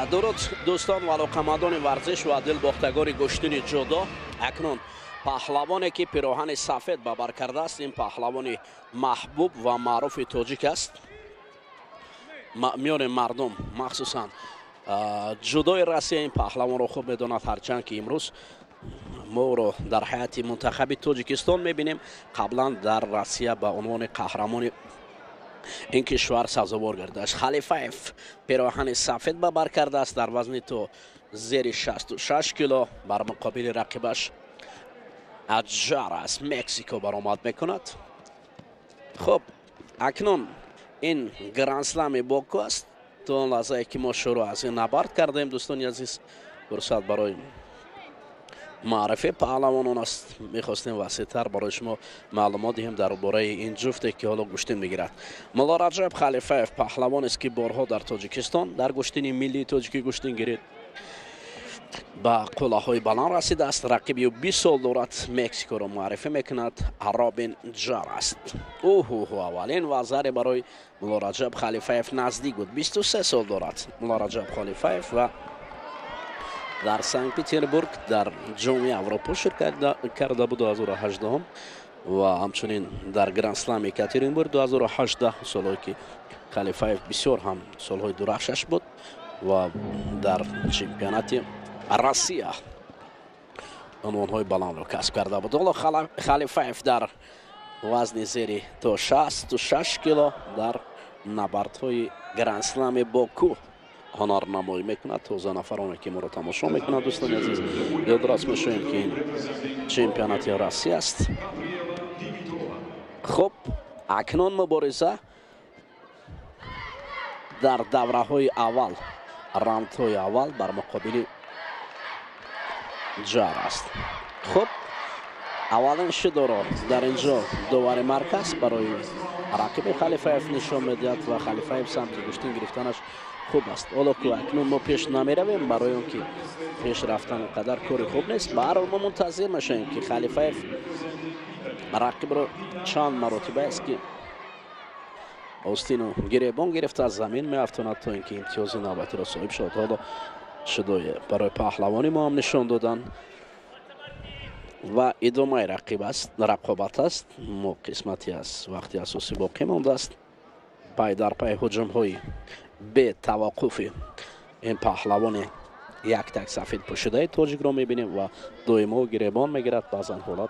درود دوستان و علاقمندان ورزش و دلباختگان گشتن جودو. اکنون پهلوانی که پیراهن سفید به بر کرده است، این پهلوان محبوب و معروف تاجیک است میان مردم، مخصوصا جودوی روسیه. این پهلوان رو خوب میداند، هرچند که امروز ما رو در حیات منتخب تاجیکستان میبینیم. قبلا در روسیه به عنوان قهرمان این کشور سزاوار گردیده است. خلیفایف پیراهن سفید به بر کرده است، در وزن تو زیر 66 کیلو بر مقابل رقیبش اجار از مکزیکو برآمد میکند. خب اکنون این گرند اسلم باکو است. تو اون لحظه که ما شروع از این نبرد کردیم دوستان عزیز، فرصت برای معرفی پهلوانان است. میخواستیم وسیع‌تر برای شما معلومات دهیم درباره این جفت که حالا گشتن میگیرد. مولا رجب خلیفایف پهلوان است که بارها در تاجیکستان در گشتن ملی تاجیکی گشتن گیرید، با قله‌های بلند رسیده است. رقیب 20 سال دارد. مکزیکو را معرفی میکند. رابین جار است. اولین وزیر برای مولا رجب خلیفایف نزدیک بود. 23 سال دارد مولا رجب خلیفایف و در سنت پترزبورگ در جام اروپا شرکت کرده بود 2018 و همچنین در گرند اسلم یکاترینبورگ 2018. سالهایی که خلیفایف بسیار هم سالهای درخشش بود و در چمپیونات روسیه عنوانهای بلند را کسب کرده بود. حالا خلیفایف در وزن زیر تا 66 کیلو در نبردهای گرند اسلم باکو هنر نمایی میکند. توزه نفرانی که ما را تماشا میکنند دوستان عزیز، یادداشت میشویم که این چمپیونات روسیه است. خب اکنون مبارزه در دوره های اول، راند های اول بر مقابل جار است. خب اولین شده را در اینجا دوباره مرکز برای رقیب خلیفایف نشان میدهد و خلیفایف سمت گشتن گرفتنش خوب است. حالا که اکنون ما پیش نمیرویم برای اون که پیش رفتن قدر کاری خوب نیست. به هر حال ما منتظر میشیم که خلیفایف رقیب رو چند مرتبه است که آستین گریبان گرفته از زمین میافتاند تا اینکه امتیاز نوبتی را صاحب شد. حالا شده برای پهلوانی ما هم نشان دادن و ادامه رقابت است. ما قسمتی از وقتی اساسی باقی مانده است. پای در پای هجوم های به توقف این پهلوان یک تک سفید پوشیده تاجیک را میبینیم و دویمو گریبان میگیرد. بعضا حالت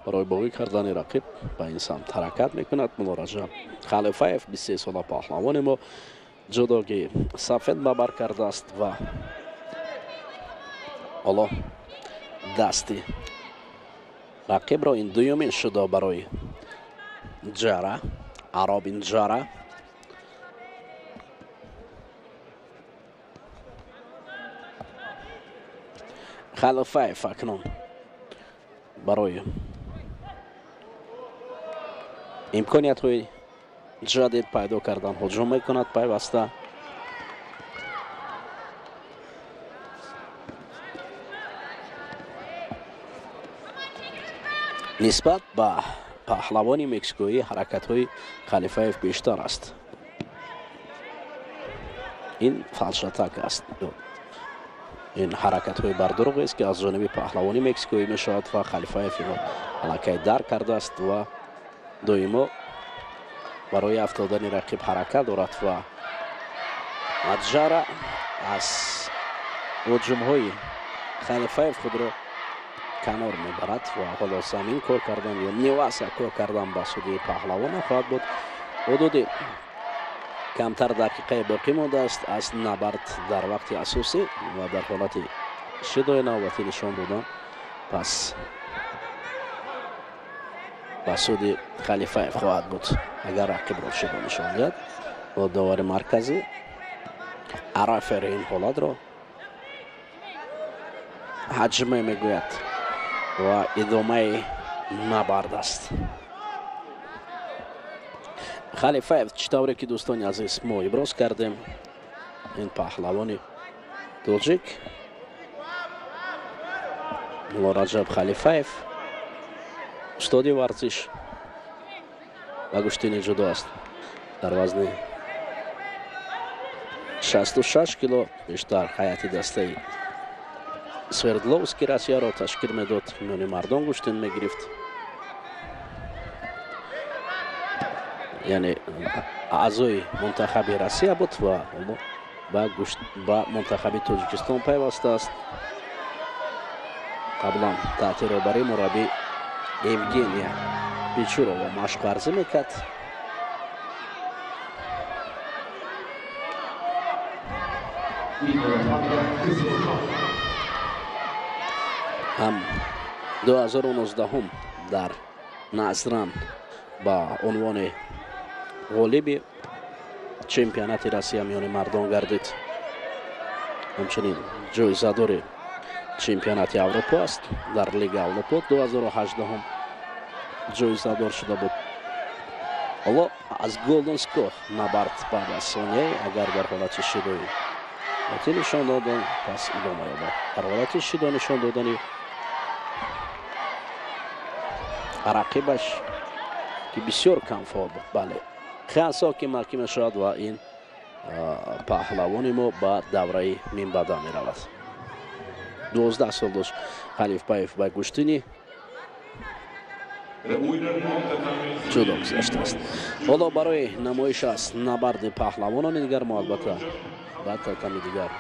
برای باقی کردن رقیب به این سمت حرکت میکند. مولا رجب خلیفایف 23 ساله پهلوان ما جودوگی سفید به بر کرده است و حالا دستی رقیب را این دویمین شده برای جاره رابین جاره. خلیفایف اکنون برای امکانیت های جدید پیدا کردن هجوم میکند. پیوسته نسبت به پهلوانی مکزیکویی حرکت های خلیفایف بیشتر است. این فلشتک است. این حرکت های بردروغ است که از جانب پهلوانی مکزیکویی می شود و خلیفایف را علاقه در کرده است و دویمو برای افتادن رقیب حرکت دارد و اجاره از هجوم های خلیفایف خود را کنار میبرد و حالا زمین کار کردن یا نیواسه کار کردن با سودی پهلوان خواهد بود. حدود کمتر دقیقه باقی مانده است از نبرد در وقت اساسی و در حالت شدای نوبتی نشان دادن. پس با سود خلیفایف خواهد بود اگر رقیب را شده نشان دهد. و داور مرکزی رفری این حالت را حجمه میگوید و ادامه نبرد است. خلیفایف چطوری که دوستان عزیز ما ابراز کردیم، این پهلوانی تاجیک مولا رجب خلیفایف استادی ورزش و گشتن جودو است. در وزن 66 кило бештар ҳайати дастаи Свердловски Россияро ташкил медод. миёни мардон гӯштин мегирифт. яъне аъзои мунтахаби Россия буд ва ба мунтахаби Тоҷикистон пайвастааст. қаблан таҳти роҳбарии мураббӣ Евгения Печурова машқварзӣ мекард. ҳам 2019 дар Назран ба унвони ғолиби чемпионати Россия миёни мардон гардид. ҳамчунин ҷоизадори чемпионати Авропа аст. дар Лига Авропа 2018 ҷоизадор шуда буд. ҳоло аз Голден Скор набард баъд аз сонияи агар дар ҳолати шидоӣ нишон додан пас идома ёбад. дар ҳолати шидо нишон додани рақибаш ки бисёр камфоъл буд. бале хасо ки маҳкӣ мешавад ва ин паҳлавони мо ба давраи минбаъда меравад. 12 сол дошт Халифбаев ба гӯштини ҷудо гузаштааст. ҳоло барои намоиш аз набарди паҳлавонони дигар мо албатта ками дигар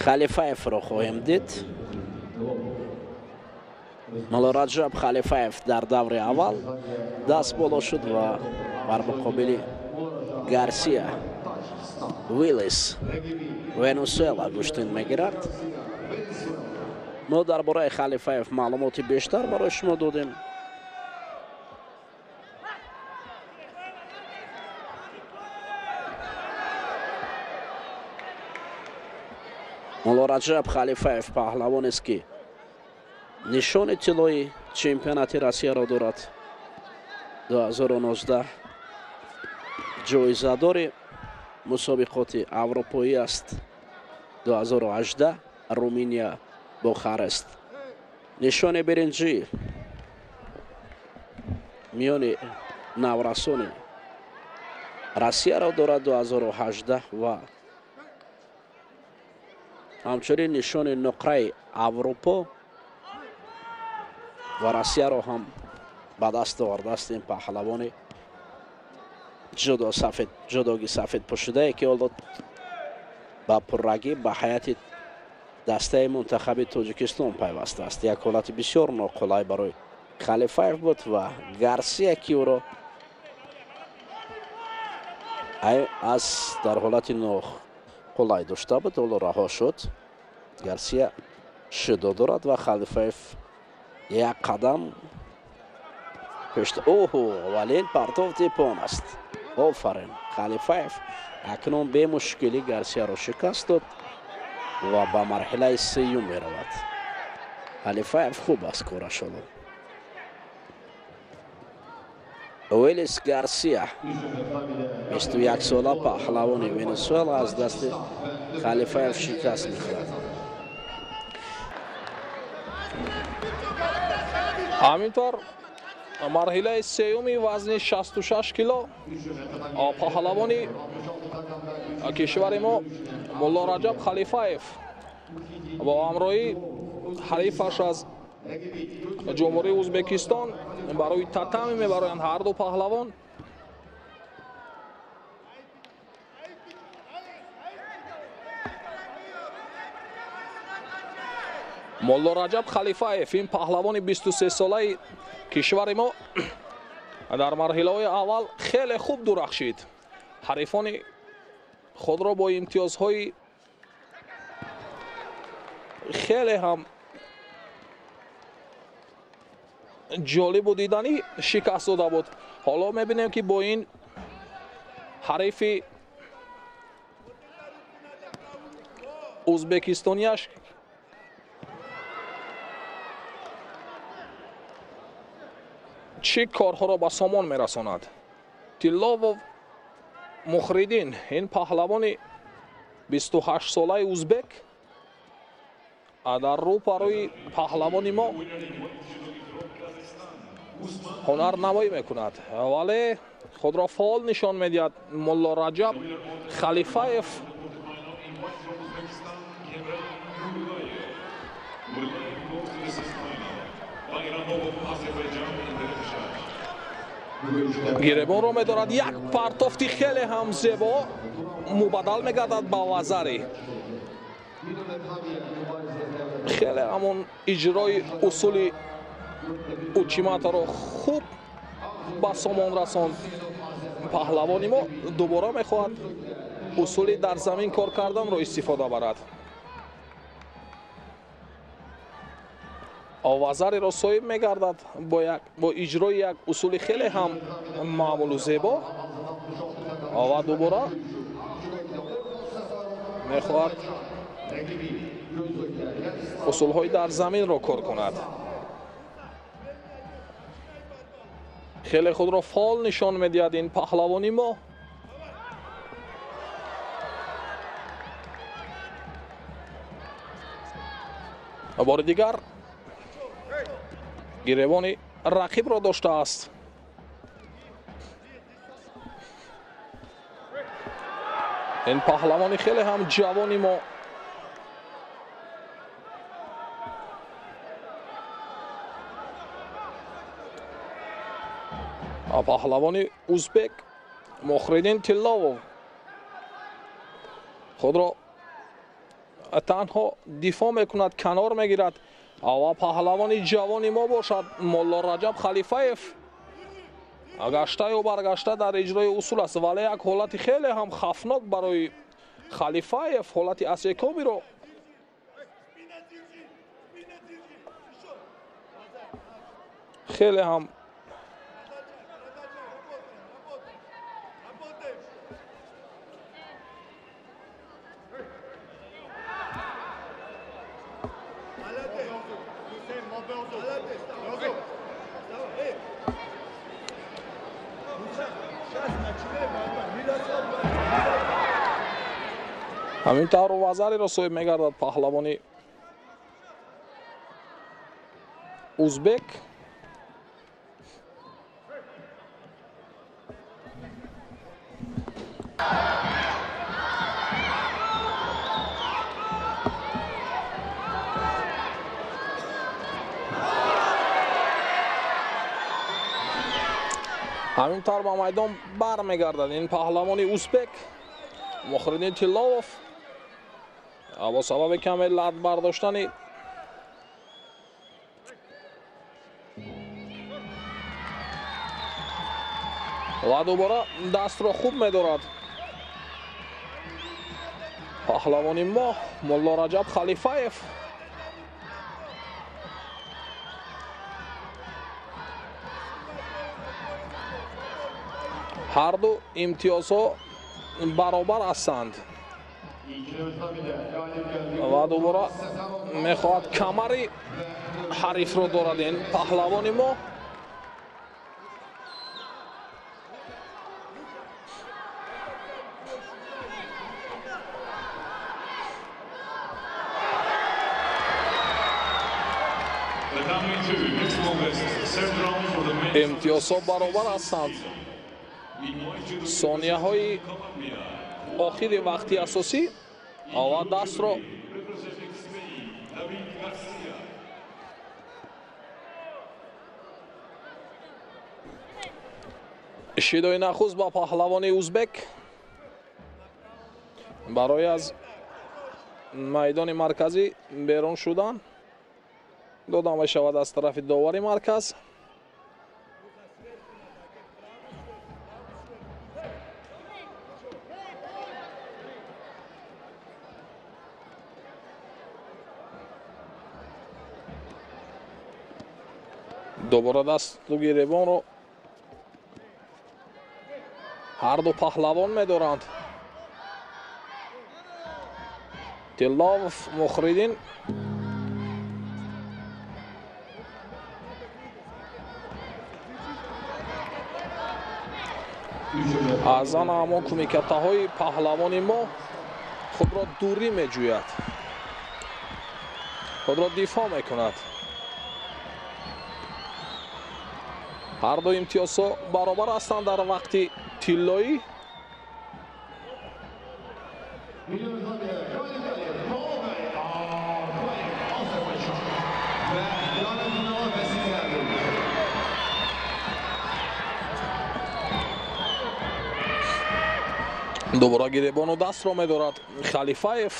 Халифаевро хоҳем дид. Малораҷаб Халифаев дар даври аввал даст боло шуд ва бар муқобили Гарсия Виллис Венесуэла гӯштин мегирад. мо дар бораи Халифаев маълумоти бештар барои шумо додем. Малораҷаб Халифаев паҳлавонест ки нишони тиллои чемпионати Россияро дорад. 2019 ҷоизадори мусобиқоти аврупоӣ аст. 2018 Руминия Бухарест нишони биринҷӣ миёни наврасони Россияро дорад. 2018 ва ҳамчунин нишони нуқраи Аврупо ва Россияро ҳам ба даст овардааст. ин паҳлавони ҷудоги сафедпӯшидае ки ҳоло ба пуррагӣ ба ҳайати дастаи мунтахаби Тоҷикистон пайваста аст. як ҳолати бисёр ноқулай барои Халифаев буд ва Гарсия ки ӯро аз дар ҳолати ноқулай дошта буд, ҳоло раҳо шуд. Гарсия шидо дорад ва Халифаев як қадам пешта. вале ин партов тепон аст. офарин. Халифаев акнун бемушкилӣ Гарсияро шикаст дод ва ба марҳилаи сеюм меравад. Халифаев хуб аст кораш. ҳоло Уиллис Гарсия 21 сола паҳлавони Венесуэла аз дасти Халифаев шикаст мехӯрад. ҳаминтор марҳилаи сеюми вазни 66 кило паҳлавони кишвари мо Муллораҷаб Халифаев бо ҳамроҳии ҳарифаш аз ҷумҳурии Ӯзбекистон барои татамӣ мебароянд ҳар ду паҳлавон. Муллораҷаб Халифаев ин паҳлавони 23 солаи кишвари мо дар марҳилаҳои аввал хеле хуб дурахшид. ҳарифони худро бо имтиёзҳои хеле ҳам ҷолибу диданӣ шикаст дода буд. ҳоло мебинем ки бо ин ҳарифи ӯзбекистониаш чӣ корҳоро ба сомон мерасонад. Тилловов Мухриддин ин паҳлавони 28 солаи ӯзбек дар рӯпарои паҳлавони мо ҳунарнамоӣ мекунад, вале худро фаъол нишон медиҳад. Муллораҷаб Халифаев гиребонро медорад. як партофти хеле ҳам зебо мубаддал мегардад ба вазари. хеле ҳамон иҷрои усули учиматаро хуб ба сомон расонд. паҳлавони мо дубора мехоҳад усули дар замин кор карданро истифода барад. вазареро соҳиб мегардад бо иҷрои як усули хеле ҳам маъмулу зебо ва дубора мехоҳад усулҳои дар заминро кор кунад. хеле худро фол нишон медиҳад ин паҳлавони мо. бори дигар гиребони рақибро доштааст. ин паҳлавони хеле ҳам ҷавони мо паҳлавони узбек мухриддин тилловов худро танҳо дифоъ мекунад, канор мегирад. ва паҳлавони ҷавони мо бошад молло раҷаб халифаев гаштаю баргашта дар иҷрои усул аст, вале як ҳолати хеле ҳам хафнок барои халифаев, ҳолати асекомиро хеле ҳам ҳамин тавр вазареро соҳиб мегардад паҳлавони узбек. ҳамин тавр ба майдон бармегардад ин паҳлавони узбек мухриддин тилловов бо сабаби каме лад бардоштани ва дубора дастро хуб медорад паҳлавони мо молло раҷаб халифаев. ҳар ду имтиёзҳо баробар ҳастанд ва дубора мехоҳад камари ҳарифро дорад ин паҳлавони мо. имтиёзҳо баробар ҳастанд. сонияҳои охири вақти асосӣ ва дастро шидои нахуст ба паҳлавони узбек барои аз майдони марказӣ берун шудан дода мешавад аз тарафи довари марказ. дубора дасту гиребонро ҳар ду паҳлавон медоранд. тилловов мухриддин аз ана ҳамон кумикатаҳои паҳлавони мо худро дурӣ меҷӯяд, худро дифоъ мекунад. ҳар ду имтиёзҳо баробар ҳастанд дар вақти тиллоӣ. دوباره گریبان و دست را می‌دارد خلیفاєв.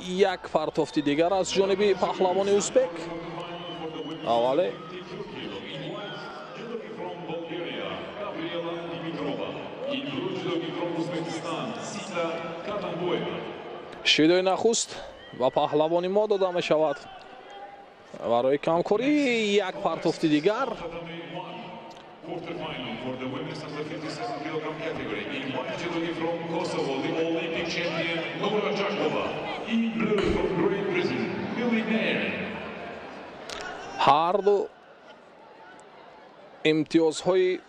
یک پرتافتی دیگر از جانب پهلوان ازبک. اولی شیدوی نخست و پهلوانی ما داده می شود. برای کمکاری یک پرتافتی دیگر. هر دو امتیازهای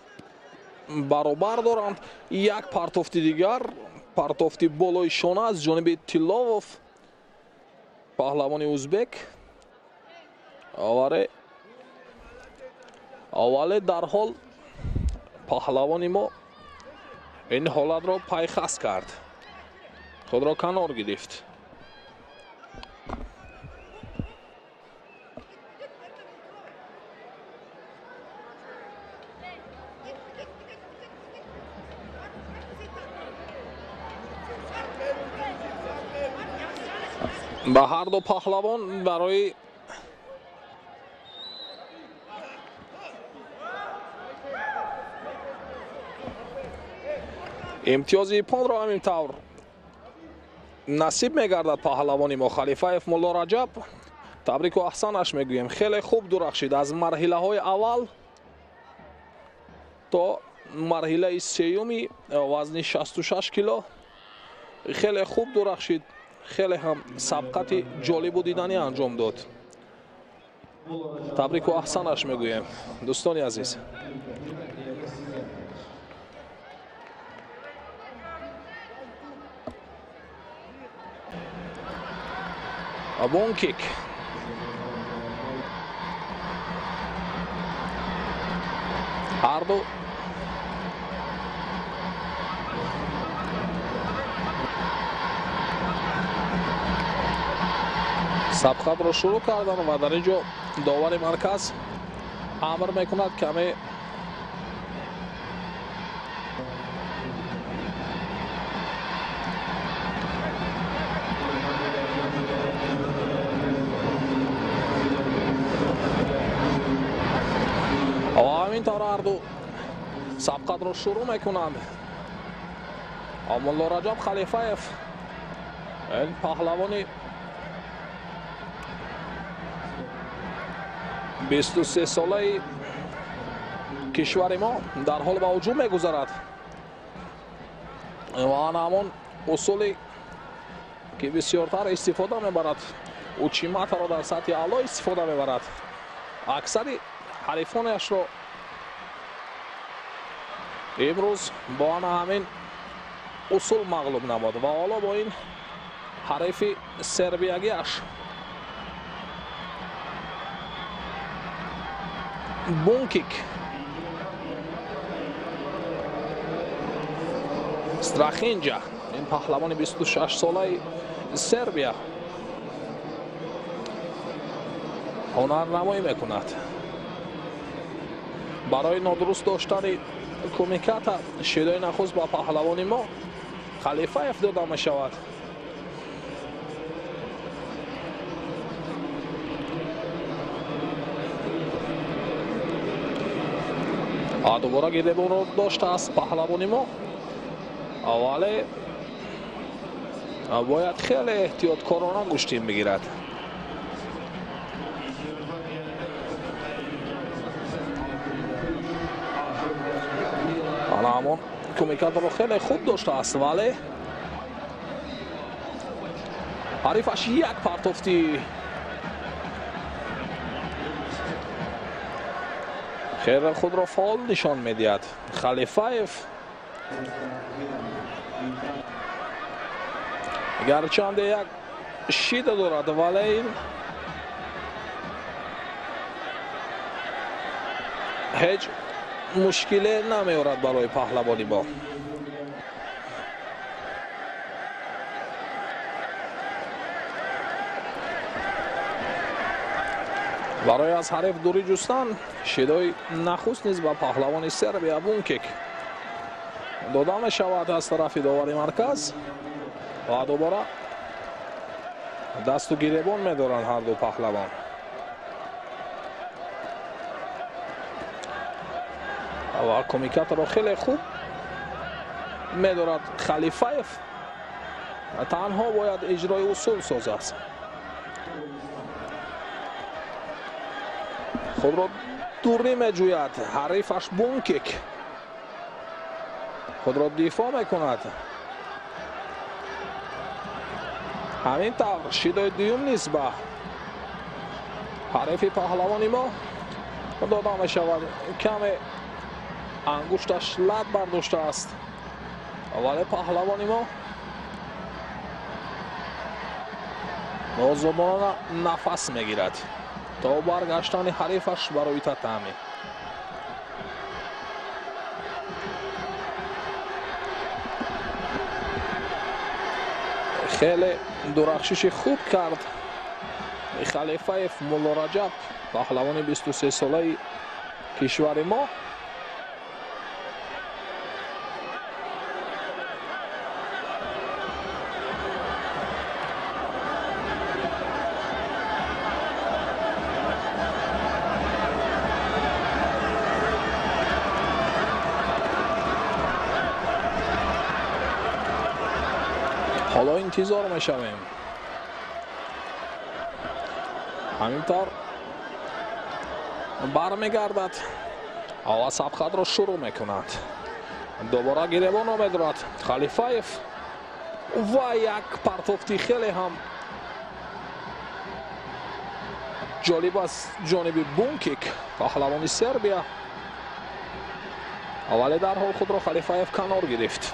برابر دارند. یک پرتافتی دیگر، پرتافتی بالای شانه از جانب تیلاوف پهلوان ازبک. اولی در حال پهلوانی ما این حالت را پیخست کرد، خود را کنار گرفت. به هر دو پهلوان برای امتیازی پوند را همین طور نصیب میگردد پهلوانی ما. خلیفاєв مولا رجب تبریک و احسانش میگویم. خیلی خوب درخشید از مرحله های اول تا مرحله سیومی وزن 66 کیلو. خیلی خوب درخشید. خیلی هم سبقت جالب و دیدنی انجام داد. تبریک و احسانش میگویم دوستان عزیز. بون کیک هر دو سبقت را شروع کردن و در اینجا داور مرکز امر میکند کمی همینطور هر دو سبقت را شروع میکنند. مولا رجب خلیفاєв این پهلوانی 23 ساله کشور ما در حال به هجوم میگذرد و آن همان اصولی که بسیارتر استفاده میبرد او چیمت را در سطح اعلی استفاده میبرد. اکثر حریفانش را امروز با آن همین اصول مغلوب نمود و حالا با این حریف سربیگیش بونکیک استراخینجا این پهلوان 26 ساله سربیا هنرنمایی میکند. برای نادرست داشتن کمیکات شیدای نخست با پهلوانی ما خلیفاєv داده می شود. دوباره گیربان رو داشته است پهلوانی ما. اولی باید خیلی احتیاطکارانه گوشتین بگیرد. همون کمیکات رو خیلی خوب داشته است ولی حریفش یک پرتافتی خیر خود را فعال نشان میدهد. خلیفاєv گرچند یک شیده دارد ولی این هیچ مشکلی نمیارد برای پهلوانی با. برای از حریف دوری جستن شیدای نخست نیز با پهلوان سربیا بونکیک дода мешавад аз тарафи довари марказ ва дубора дасту гиребон медоранд ҳар ду паҳлавон. ва комикатро хеле хуб медорад Халифаев. танҳо бояд иҷрои усул созад. худро дурӣ меҷӯяд. ҳарифаш бункик худро дифоъ мекунад. ҳамин тавр шидои дуюм низ ба ҳарифи паҳлавони мо дода мешавад. каме ангушташ лад бардоштааст, вале паҳлавони мо озодона нафас мегирад то баргаштани ҳарифаш барои татами. хеле дурахшиши хуб кард Халифаев Мулло Раҷаб, паҳлавони 23 солаи кишвари мо. ҳоло интизор мешавем. ҳамин тавр бармегардад ва сабхатро шурӯъ мекунад. дубора гиребон медорад Халифаев ва як партофти хеле ҳам ҷолиб аст ҷониби Бункик, паҳлавони Сербия. вале дарҳол худро Халифаев канор гирифт.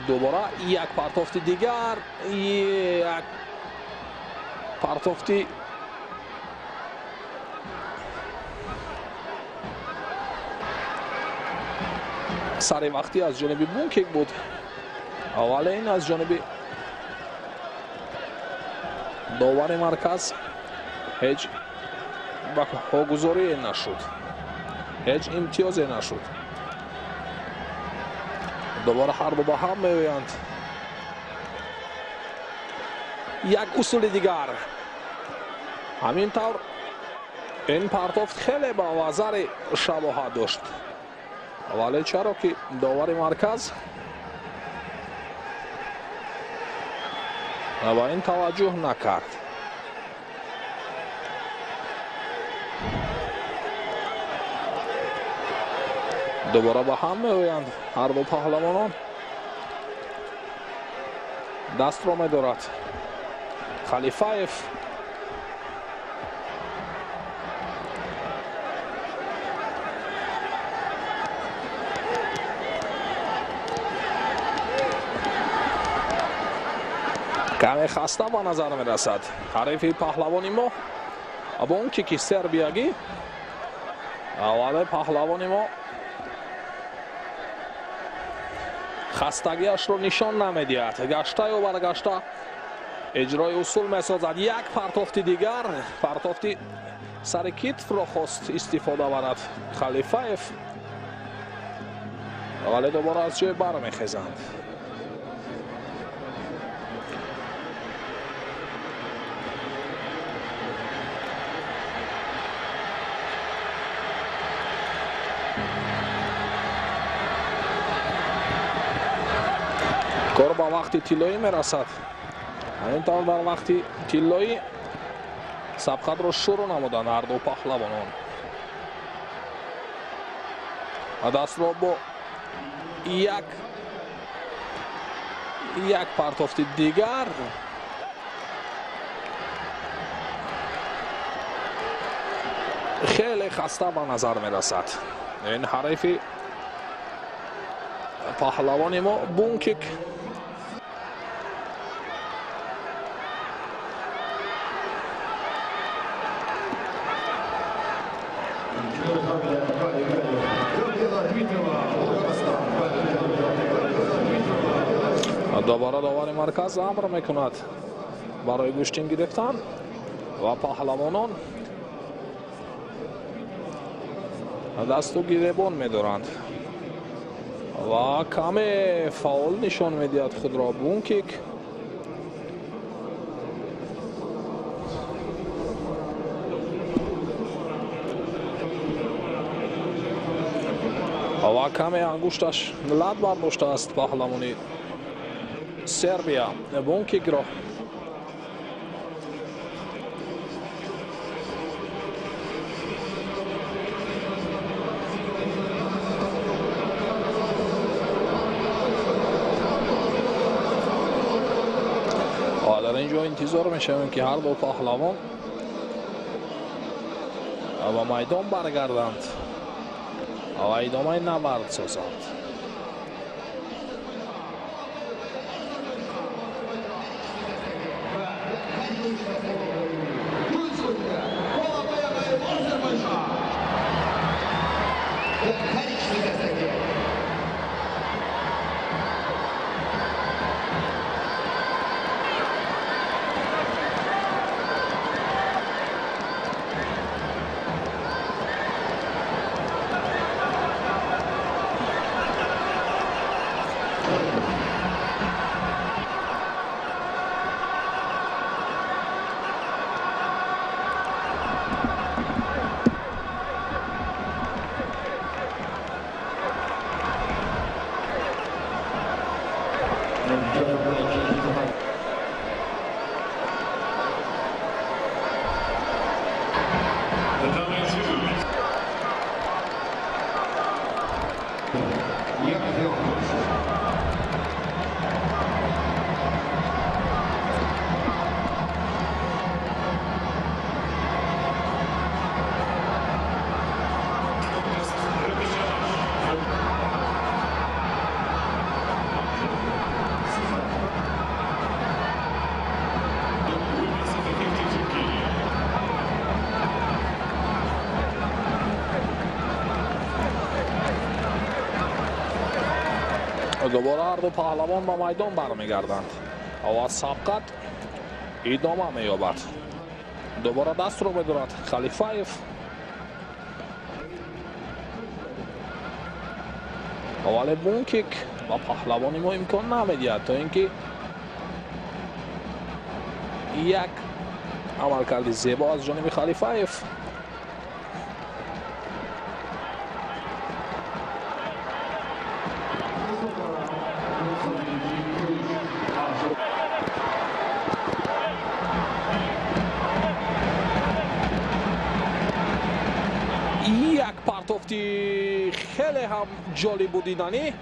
дубора як партофти дигар, як партофти сари вақтӣ аз ҷониби Бункик буд, вале ин аз ҷониби довари марказ ҳеҷ ҳогузорие нашуд, ҳеҷ имтиёзе нашуд. дубора ҳарду ба ҳам меоянд. як усули дигар. ҳамин тавр ин партофт хеле ба вазари шабоҳат дошт, вале чаро ки довари марказ ба ин таваҷҷӯҳ накард. дубора ба ҳам меоянд ҳарду паҳлавонон. дастро медорад Халифаев. каме хаста ба назар мерасад ҳарифи паҳлавони мо Бункики сербиягӣ, вале паҳлавони мо хастагиашро нишон намедиҳад. гаштаю баргашта иҷрои усул месозад. як партофти дигар, партофти сари китфро хост истифода барад Халифаев, вале дубора аз ҷой бармехезанд. кор ба вақти тиллоӣ мерасад. ҳамин тавр дар вақти тиллоӣ сабхатро шурӯъ намуданд ҳарду паҳлавонон. дастро бо як партофти дигар хеле хаста ба назар мерасад. ин ҳарифи паҳлавони мо Бункик. дубора довари марказ амр мекунад барои гӯштин гирифтан ва паҳлавонон дасту гиребон медоранд. و کمی فاول نشان میدهد خود را بون کیک. و کمی انگشتش لط برداشته است پهلوانی سربیا بون کیک را. در اینجا انتظار میشویم که هر دو پهلوان و میدان برگردند و ادامه نبرد سازند. دوباره هر دو پهلوان به میدان برمیگردند و سبقت ادامه مییابد. دوباره دست رو میدارد خلیفاєв ولی بون کیک با پهلوانی ما امکان نمیدهد تا اینکه یک عملکرد زیبا از جانب خلیفاєv. خیلی هم جالب بود دیدنی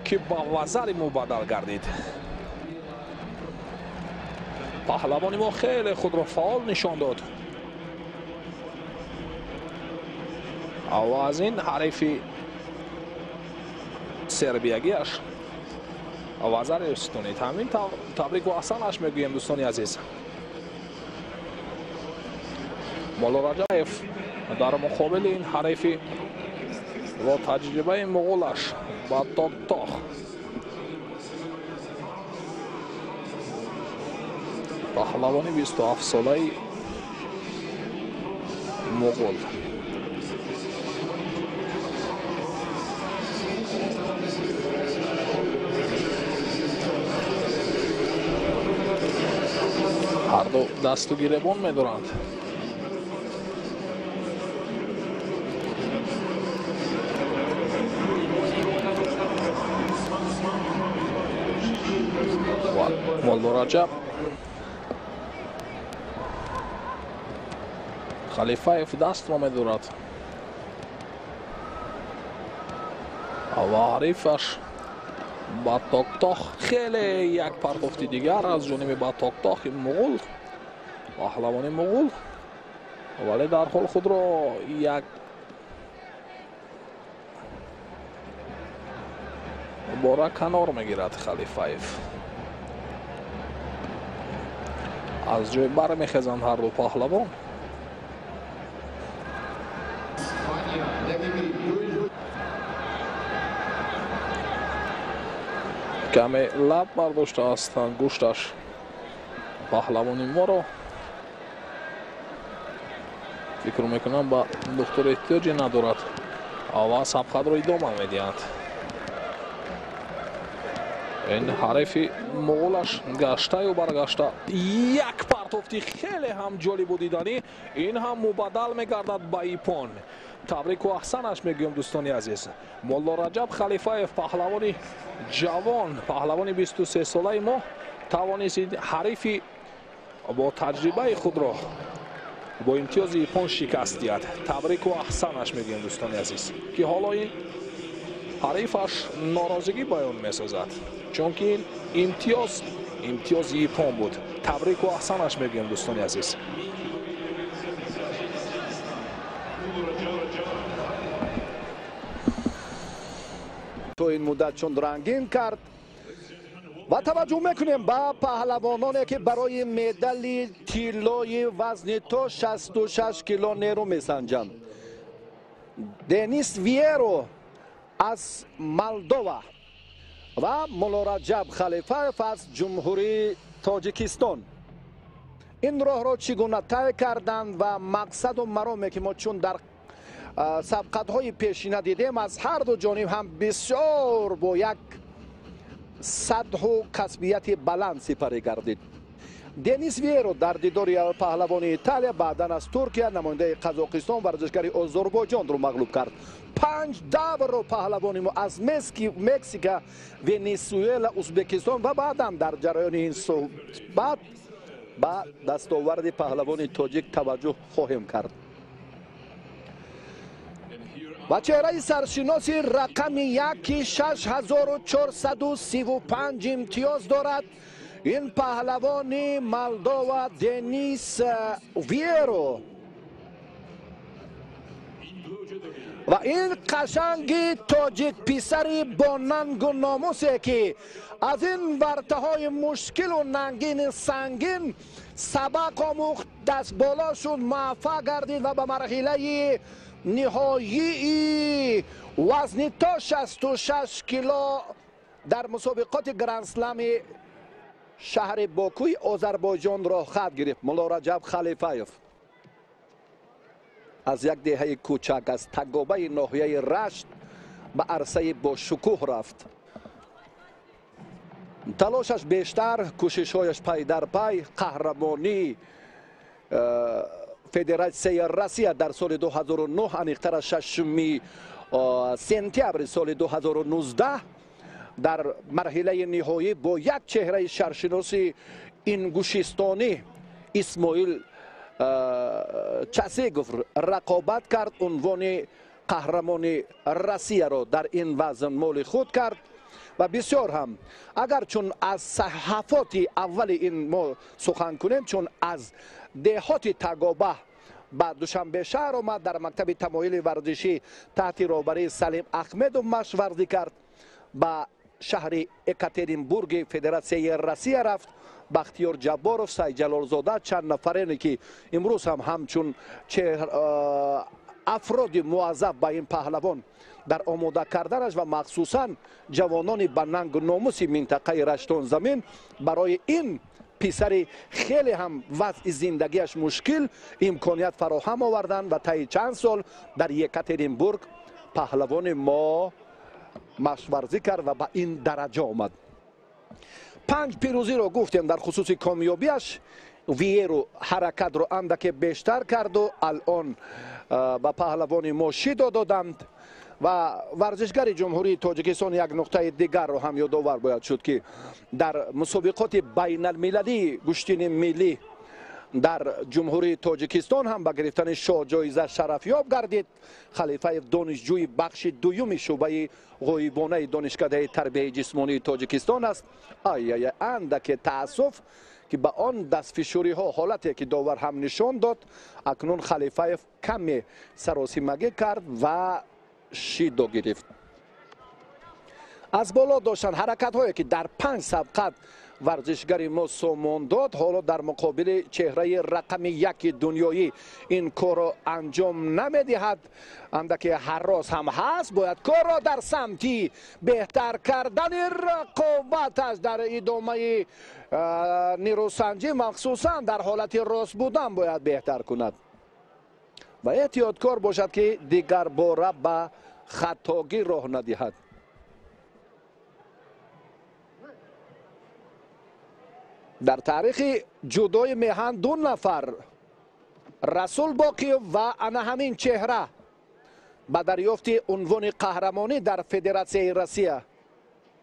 که با وزر مبادل گردید. پهلوانی ما خیلی خود را فعال نشان داد و از این حریف سربیگیش وزر استونی همین تبریک و احسانش میگویم دوستانی عزیز. مولا رجایف در مقابل این حریف و تجربه مغولش با تاک پهلوانی 27 ساله مغول. هر دو دست و گریبان می‌دارند. مولا رجب خلیفاєv دست رو می‌دارد و حریفش با تاک خیلی یک پرتافت دیگر از جانب با تاک مغول پهلوان مغول ولی در حال خود را یک باره کنار میگیرد خلیفاєv. از جای بر میخزند هر دو پهلوان. کمی لب برداشته است انگشتش پهلوانی ما رو. فکر میکنم با دکتر احتیاجی ندارد ва сабқадро идома медиҳанд. ин ҳарифи муғулаш гаштаю баргашта як партофти хеле ҳам ҷолибу диданӣ. ин ҳам мубаддал мегардад ба ипон. табрику аҳсанаш мегӯям дӯстони азиз. молло раҷаб халифаев паҳлавони ҷавон, паҳлавони 23 солаи мо тавонистид ҳарифи бо таҷрибаи худро бо имтиёзи ипон шикаст диҳад. табрику аҳсанаш мегӯям дӯстони азиз, ки ҳоло ин ҳарифаш норозигӣ баён месозад, чунки ин имтиёзи ипон буд. табрику аҳсанаш мегӯям дӯстони азиз. تو این مدت چون رنگین کرد و توجه میکنیم با پهلوانانی که برای مدال طلای وزن تا 66 کیلو نیرو میسنجند. دنیس ویرو از مالدووا و مولا رجب خلیفایف از جمهوری تاجیکستان این راه را چگونه طی کردند و مقصد و مرامی که ما چون در سبقت‌های پیشینه دیدیم از هر دو جانب هم بسیار با یک سطح و کسبیت بلند سپری گردید. دنیس ویرو در دیدار پهلوان ایتالیا بعداً از ترکیه نماینده قزاقستان ورزشکار آذربایجان رو مغلوب کرد. 5 دور رو پهلوانی ما از مکزیک، ونزوئلا، ازبکستان و بعداً در جریان این صحبت با دستاورد پهلوان تاجیک توجه خواهیم کرد. و چهره سرشناسی رقم 6435 امتیاز دارد. این پهلوان مالدووا دنیس ویرو و این قشنگی تاجیک پسری با ننگ و ناموسی که از این ورطه های مشکل و ننگین سنگین سبق آموخت، دست بالا شد، موفق گردید و به مرحله نهایی وزن تا 66 کیلو در مسابقات گرند اسلم شهر باکوی آذربایجان را خط گرفت. مولا رجب خلیفایف از یک دهه کوچک از تگابه ناحیه رشت به عرصه با شکوه رفت. تلاشش بیشتر، کوشش‌هایش پی در پی. قهرمانی فدراسیون روسیه در سال 2009 انیقتر از 6 سپتامبر سال 2019 در مرحله نهایی با یک چهره سرشناسی انگوشستانی اسماعیل چاسیگوف رقابت کرد. عنوان قهرمان روسیه را در این وزن مال خود کرد و بسیار هم اگر چون از صحفات اول این ما سخن کنیم، چون از دهات تگابه با دوشنبه شهر آمد، در مکتب تمایل ورزشی تحت رهبری سلیم احمد مشق ورزی کرد، با شهر اکاترینبورگ فدراسیون روسیه رفت. بختیار جباروف، سعید جلالزاده، چند نفرانی که امروز هم همچون افراد موظف به این پهلوان در آماده کردنش و مخصوصا جوانان با ننگ و ناموس منطقه رشتون زمین برای این پسر خیلی هم وضع زندگیش مشکل امکانیت فراهم آوردن و طی چند سال در یکاترینبورگ پهلوان ما مشورزی کرد و به این درجه آمد. 5 پیروزی رو گفتیم در خصوص کامیابیش. ویرو حرکت رو اندک بیشتر کرد و الان به پهلوان ما شیدا دادند و ورزشگر جمهوری تاجیکستان یک نقطه دیگر رو هم یادآور باید شد که در مسابقات بین المللی گشتین ملی در جمهوری تاجیکستان هم با گرفتن شاه جایزه شرفیاب گردید. خلیفایف دانشجوی بخش دوم شعبه غایبانه دانشکده تربیت جسمانی تاجیکستان است. اندک تاسف که با آن دستفشاری ها حالتی که داور هم نشان داد، اکنون خلیفایف کمی سراسیمگی کرد و شیدا گرفت. از بالا داشتن حرکت هایی که در 5 سبقت ورزشگر ما سامان داد، حالا در مقابل چهره رقم 1 دنیایی این کار را انجام نمیدهد. اندک حراس هم هست، باید کار را در سمتی بهتر کردن رقابتش در ادامه نیروسنجی مخصوصا در حالت راست بودن باید بهتر کند و احتیاطکار باشد که دیگر باره به خطاگی راه ندهد. در تاریخ جودوی میهن دو نفر رسول باقیوف و انا همین چهره با دریافت عنوان قهرمانی در فدراسیون روسیه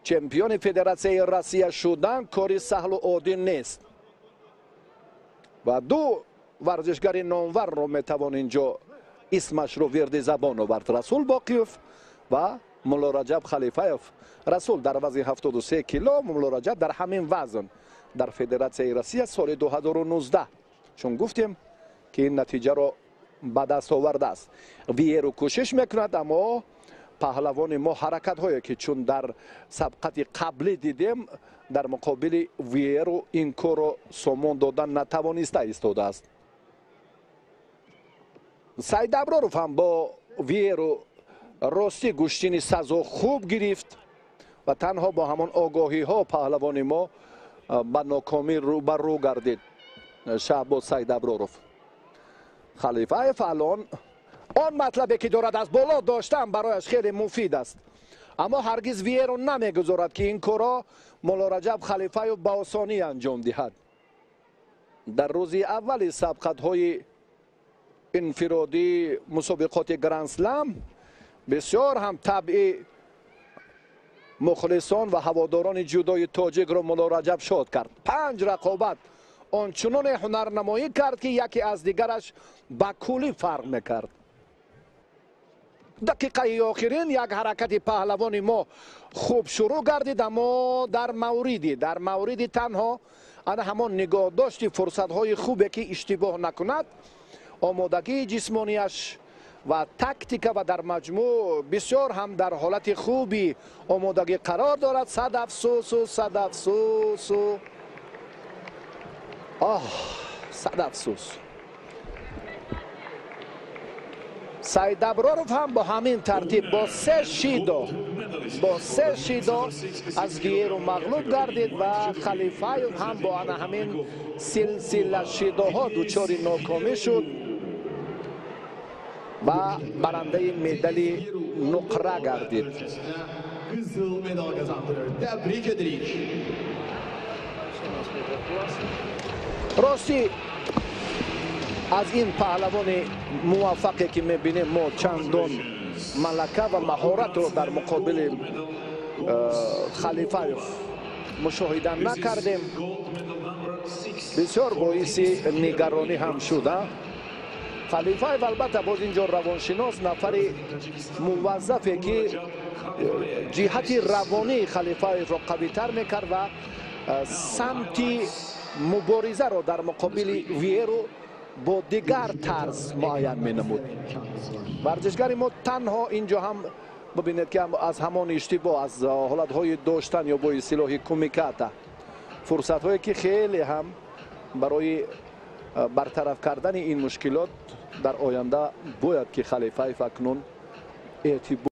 چمپیون فدراسیون روسیه شدن کاری سهل و عادی نیست و دو ورزشگر نامور رو میتوان اینجا اسمش رو ورد زبان آورد. رسول باقیوف و مولا رجب خلیفایف. رسول در وزن 73 کیلو، مولا رجب در همین وزن در فدراسیون روسیه سال 2019 چون گفتیم که این نتیجه رو به دست آورده است. ویرو کوشش میکند اما پهلوان ما حرکت هایی که چون در سبقت قبلی دیدیم در مقابل ویرو این کار رو سامان دادن نتوانسته ایستاده است. سعید ابراروف هم با ویرو راستی گوشتین سزا خوب گرفت و تنها با همان آگاهی ها پهلوان ما به ناکامی رو گردید. شهباز سعید ابراروف. خلیفایف الان آن مطلبی که دارد از بالا داشتن برایش خیلی مفید است اما هرگز ویرو نمیگذارد که این کارا مولا رجب خلیفایف با آسانی انجام دهد. در روز اول سبقت های انفرادی مسابقات گرند اسلم بسیار هم طبعی مخلصان و هواداران جودوی تاجیک را مولا رجب شاد کرد. 5 رقابت آنچنان هنرنمایی کرد که یکی از دیگرش با کلی فرق میکرد. دقیقه آخرین یک حرکت پهلوان ما خوب شروع گردید اما در موردی تنها همان نگاه داشتی فرصت های خوبه که اشتباه نکند آمادگی جسمانیش و تاکتیک و در مجموع بسیار هم در حالت خوبی آمادگی قرار دارد. صد افسوس صد افسوس. سعید ابراروف هم با همین ترتیب با 3 شیدا از ویرو مغلوب گردید و خلیفایف هم با همین سلسله شیداها دچار ناکامی شد و برنده مدال نقره گردید. راستی از این پهلوان موفقی که میبینیم ما چندان ملکه و مهارت رو در مقابل خلیفایف مشاهده نکردیم. بسیار باعث نگرانی هم شده. خلیفایف البته باز اینجا روانشناس نفر موظفه که جهت روانی خلیفایف را قوی تر میکرد و سمت مبارزه را در مقابل ویرو با دیگر طرز معین می نمود. ورزشگر ما تنها اینجا هم ببینید که از همان اشتباه از حالت های داشتن یا با اصطلاح کمیکاتا فرصت هایی که خیلی هم برای برطرف کردن این مشکلات در آینده باید که خلیفایف اکنون اعتبار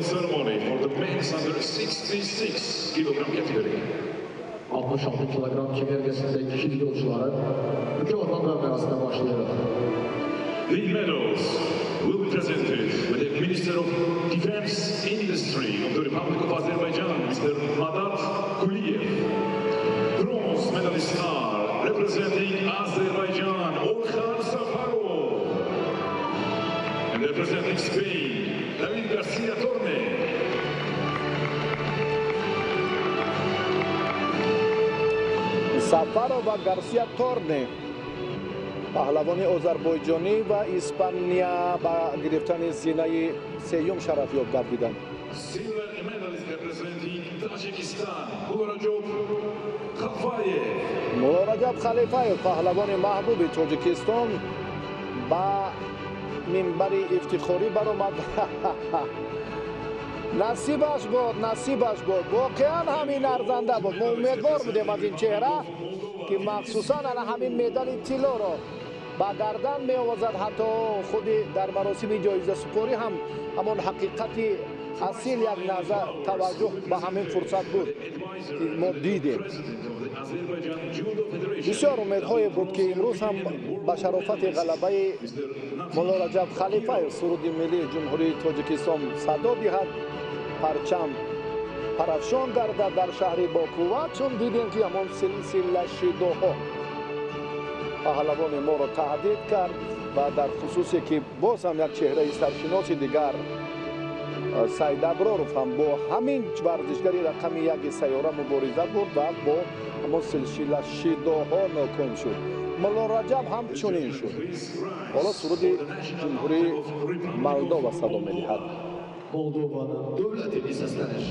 ceremony for the men's under 66 kilogram category. 66 kilogram çekergesindeki judocuların mükemmel merasına başlayalım. The medals will be presented by the Minister of Defense Industry of the Republic of Azerbaijan, Mr. Madat Kuliyev. Bronze medalist star representing Azerbaijan, Orhan Safarov. And representing Spain, David Garcia Torne. Safarov و گارسیا تورنه پهلوان آذربایجانی و اسپانیا با گرفتن زینه سیوم شرف یاب گردیدند. Silver medalist representing Tajikistan, Mola Rajab Khalifayev. مولا رجب خلیفایف پهلوان محبوب تاجیکستان با منبر افتخاری برآمد. نصیبش بود واقعا همین ارزنده بود. ما امیدوار بودیم از این چهره که مخصوصا همین مدال طلا را با گردن می آورد. حتی خود در مراسم جایزه سپاری هم همان حقیقت اصیل یک نظر توجه به همین فرصت بود که ما دیدیم. بسیار امیدهای بود که امروز هم به شرافت غلبه مولا رجب خلیفه سرود ملی جمهوری تاجیکستان صدا دهد، پرچم پرافشان گردد در شهر باکو و چون دیدیم که همان سلسله شیدوها پهلوان ما را تهدید کرد و در خصوصی که باز هم یک چهره سرشناس دیگر سید ابرارов هم با همین ورزشگری رقم یک سیاره مبارزه بود و با همون سلسله شیدوها ناکام شد. مولا رجب هم چنین شد. حالا سرود جمهوری مولداوا صدا می‌دهد. Moldovanın dövləti səslənir.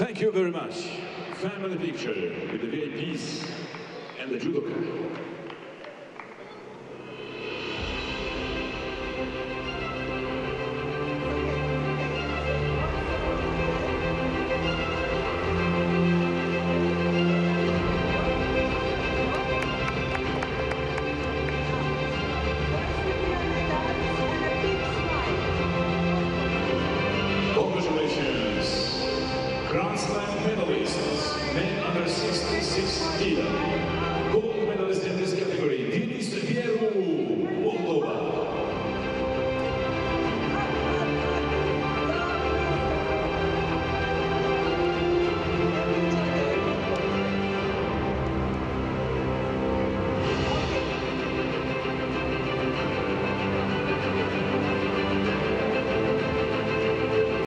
Thank you very much. Family picture with the VIPs and the judoka. Congratulations, Grand Slam medalists, men under 66 kg.